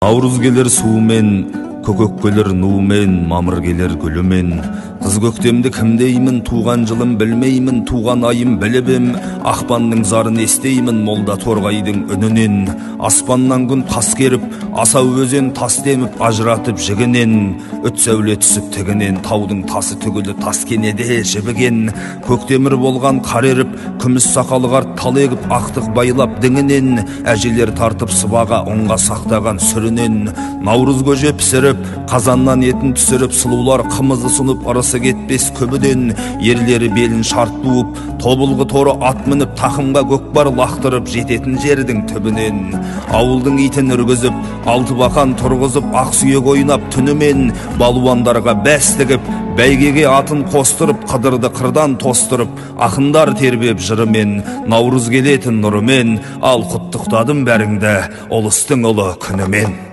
Наурыз келер суымен, көкөк келер нуымен, мамыр келер гүлімен. Қыз көктемді кім деймін, туған жылым білмеймін, туған айым біліп ем. Ақпанның зарын естеймін, молда торғайдың үнінен. Аспаннан күн қас керіп, асау өзен тас деміп, ажыратып жігінен. Үт сәуле түсіп тігінен, таудың тасы түгілі тас кенеде жібіген. Көктемір болған қар еріп, күміс сақалы қарт тал егіп, ақтық байлап діңінен. Әжелер тартып сыбаға ұнға сақтаған сүрінен. Наурыз көже пісіріп, қазаннан етін түсіріп, сұлулар қымызы сұнып, ырысы кетпес көбіден. Ерлері белін шарт буып, тобылғы торы ат мініп, тақымға көкпар лақтырып, жететін жердің түбінен. Ауылдың итін үргізіп, алты бақан тұрғызып, ақсүйек ойнап түнімен. Балуандарға бәс тігіп, бәйгеге атын қостырып, қыдырды қырдан тостырып, ақындар тербеп жырымен. Наурыз келетін нұрымен, ал құттықтадым бәріңді ұлыстың ұлы күнімен.